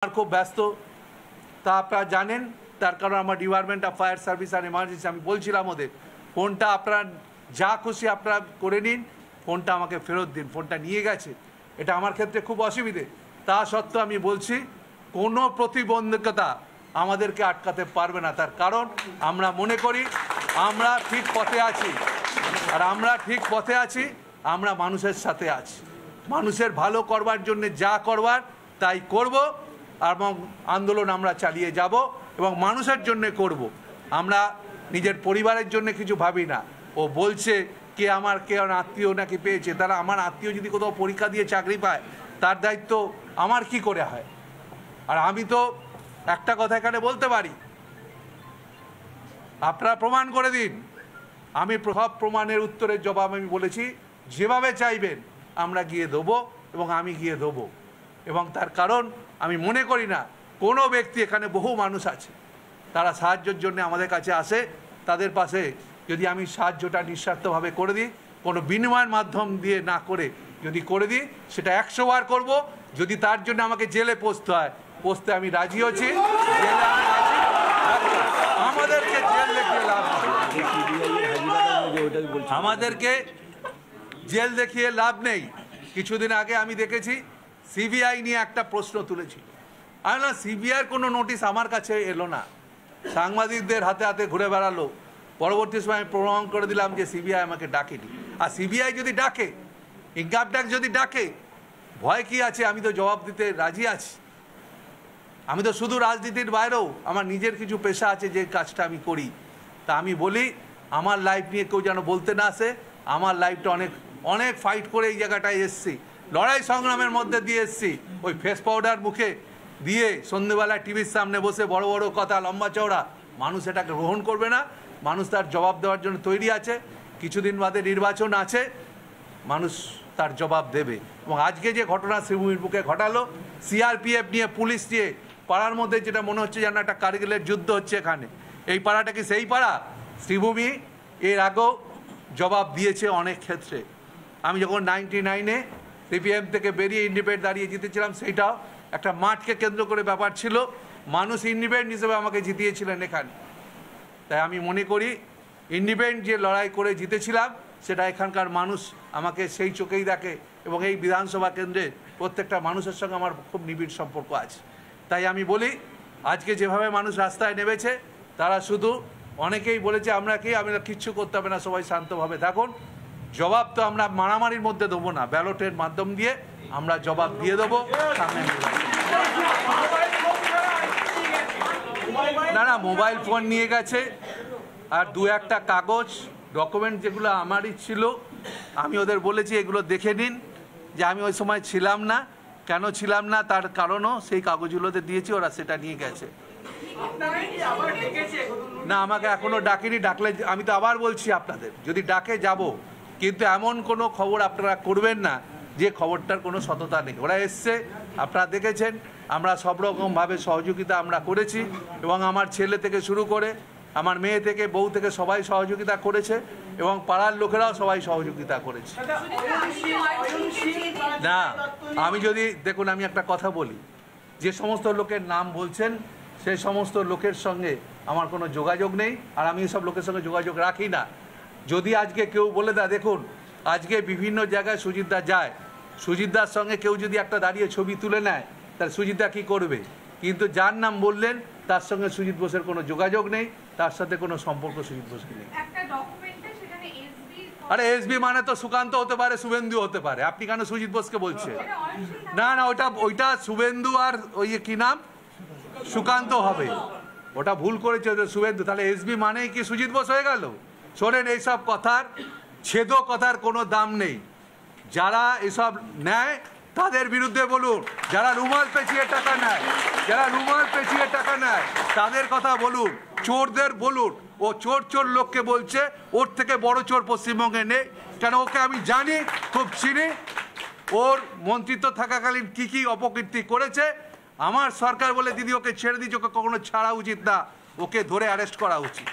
খুব ব্যস্ত তা আপনারা জানেন, তার কারণ আমার ডিপার্টমেন্ট অফ ফায়ার সার্ভিস আর এমার্জেন্সি আমি বলছিলাম ওদের ফোনটা আপনারা যা খুশি আপনারা করে নিন, ফোনটা আমাকে ফেরত দিন। ফোনটা নিয়ে গেছে, এটা আমার ক্ষেত্রে খুব অসুবিধে। তা সত্ত্বেও আমি বলছি কোনো প্রতিবন্ধকতা আমাদেরকে আটকাতে পারবে না, তার কারণ আমরা মনে করি আমরা ঠিক পথে আছি। আর আমরা ঠিক পথে আছি, আমরা মানুষের সাথে আছি, মানুষের ভালো করবার জন্য যা করবার তাই করব এবং আন্দোলন আমরা চালিয়ে যাব এবং মানুষের জন্য করব। আমরা নিজের পরিবারের জন্য কিছু ভাবি না। ও বলছে কে আমার কে আত্মীয় নাকি পেয়েছে, তারা আমার আত্মীয় যদি কোথাও পরীক্ষা দিয়ে চাকরি পায় তার দায়িত্ব আমার কি করে হয়? আর আমি তো একটা কথা এখানে বলতে পারি, আপনারা প্রমাণ করে দিন। আমি সব প্রমাণের উত্তরের জবাব আমি বলেছি, যেভাবে চাইবেন আমরা গিয়ে দেবো এবং আমি গিয়ে দেবো। এবং তার কারণ আমি মনে করি না কোনো ব্যক্তি, এখানে বহু মানুষ আছে তারা সাহায্যের জন্য আমাদের কাছে আসে, তাদের পাশে যদি আমি সাহায্যটা নিঃস্বার্থভাবে করে দিই, কোনো বিনিময়ের মাধ্যম দিয়ে না করে যদি করে দিই, সেটা 100 বার করবো। যদি তার জন্য আমাকে জেলে পৌঁছতে হয়, পৌঁছতে আমি রাজি আছি। আমাদেরকে জেল দেখিয়ে লাভ নেই, আমাদেরকে জেল দেখিয়ে লাভ নেই। কিছুদিন আগে আমি দেখেছি সিবিআই নিয়ে একটা প্রশ্ন তুলেছিল। আমি না, সিবিআইয়ের কোনো নোটিশ আমার কাছে এলো না, সাংবাদিকদের হাতে হাতে ঘুরে বেড়ালো। পরবর্তী সময় প্রমাণ করে দিলাম যে সিবিআই আমাকে ডাকেনি। আর সিবিআই যদি ডাকে, ইনকাম ট্যাক্স যদি ডাকে, ভয় কি আছে? আমি তো জবাব দিতে রাজি আছি। আমি তো শুধু রাজনীতির বাইরেও আমার নিজের কিছু পেশা আছে, যে কাজটা আমি করি। তা আমি বলি, আমার লাইফ নিয়ে কেউ যেন বলতে না আসে। আমার লাইফটা অনেক অনেক ফাইট করে এই জায়গাটায় এসছি, লড়াই সংগ্রামের মধ্যে দিয়ে এসছি। ওই ফেস পাউডার মুখে দিয়ে সন্ধ্যেবেলায় টিভির সামনে বসে বড় বড় কথা লম্বা চওড়া, মানুষ এটাকে গ্রহণ করবে না। মানুষ তার জবাব দেওয়ার জন্য তৈরি আছে। কিছুদিন বাদে নির্বাচন আছে, মানুষ তার জবাব দেবে। এবং আজকে যে ঘটনা শ্রীভূমির বুকে ঘটালো, সিআরপিএফ নিয়ে, পুলিশ নিয়ে, পাড়ার মধ্যে যেটা মনে হচ্ছে যেন একটা কারগিলের যুদ্ধ হচ্ছে এখানে। এই পাড়াটা কি সেই পাড়া? শ্রীভূমি এর আগেও জবাব দিয়েছে অনেক ক্ষেত্রে। আমি যখন 99-এ সিপিএম থেকে বেরিয়ে ইন্ডিপেন্ডেন্ট দাঁড়িয়ে জিতেছিলাম, সেইটাও একটা মাঠকে কেন্দ্র করে ব্যাপার ছিল। মানুষ ইন্ডিপেন্ডেন্ট হিসেবে আমাকে জিতিয়েছিলেন এখানে। তাই আমি মনে করি ইন্ডিপেন্ডেন্ট যে লড়াই করে জিতেছিলাম, সেটা এখানকার মানুষ আমাকে সেই চোখেই দেখে। এবং এই বিধানসভা কেন্দ্রে প্রত্যেকটা মানুষের সঙ্গে আমার খুব নিবিড় সম্পর্ক আছে। তাই আমি বলি, আজকে যেভাবে মানুষ রাস্তায় নেমেছে, তারা শুধু অনেকেই বলেছে আমরা কিচ্ছু করতে হবে না, সবাই শান্তভাবে থাকুন। জবাব তো আমরা মারামারির মধ্যে দেবো না, ব্যালটের মাধ্যম দিয়ে আমরা জবাব দিয়ে দেবো সামনে। না, মোবাইল ফোন নিয়ে গেছে, আর দু একটা কাগজ ডকুমেন্ট যেগুলো আমারই ছিল, আমি ওদের বলেছি এগুলো দেখে নিন। যে আমি ওই সময় ছিলাম না, কেন ছিলাম না তার কারণও সেই কাগজগুলোতে দিয়েছি, ওরা সেটা নিয়ে গেছে। না, আমাকে এখনো ডাকেনি, ডাকলে আমি তো আবার বলছি আপনাদের, যদি ডাকে যাব। কিন্তু এমন কোনো খবর আপনারা করবেন না যে খবরটার কোনো সততা নেই। ওরা এসছে, আপনারা দেখেছেন, আমরা সব রকমভাবে সহযোগিতা আমরা করেছি। এবং আমার ছেলে থেকে শুরু করে আমার মেয়ে থেকে বউ থেকে সবাই সহযোগিতা করেছে, এবং পাড়ার লোকেরাও সবাই সহযোগিতা করেছে। না, আমি যদি দেখুন, আমি একটা কথা বলি, যে সমস্ত লোকের নাম বলছেন সেই সমস্ত লোকের সঙ্গে আমার কোনো যোগাযোগ নেই, আর আমি এসব লোকের সঙ্গে যোগাযোগ রাখি না। যদি আজকে কেউ বলে দেয়, দেখুন আজকে বিভিন্ন জায়গায় সুজিতদা যায়, সুজিতদার সঙ্গে কেউ যদি একটা দাঁড়িয়ে ছবি তুলে নেয়, তাহলে সুজিতদা কী করবে? কিন্তু যার নাম বললেন তার সঙ্গে সুজিত বোসের কোনো যোগাযোগ নেই, তার সাথে কোনো সম্পর্ক সুজিত বোসের নেই। আরে এসবি মানে তো সুকান্ত হতে পারে, শুভেন্দু হতে পারে, আপনি কেন সুজিত বোসকে বলছেন? না, ওইটা শুভেন্দু আর ওই কি নাম সুকান্ত হবে, ওটা ভুল করেছে শুভেন্দু। তাহলে এসবি মানেই কি সুজিত বোস হয়ে গেল? শোনেন, এইসব কথার ছেদ কথার কোনো দাম নেই। যারা এসব নেয় তাদের বিরুদ্ধে বলুন, যারা রুমাল পেঁচিয়ে টাকা নেয়, তাদের কথা বলুন, চোরদের বলুন। ও চোর লোককে বলছে, ওর থেকে বড় চোর পশ্চিমবঙ্গে নেই। কেন, ওকে আমি জানি, খুব চিনি। ওর মন্ত্রিত্ব থাকাকালীন কি অপকীর্তি করেছে। আমার সরকার বলে দিদি ওকে ছেড়ে দিয়েছে, ওকে কখনো ছাড়া উচিত না, ওকে ধরে অ্যারেস্ট করা উচিত।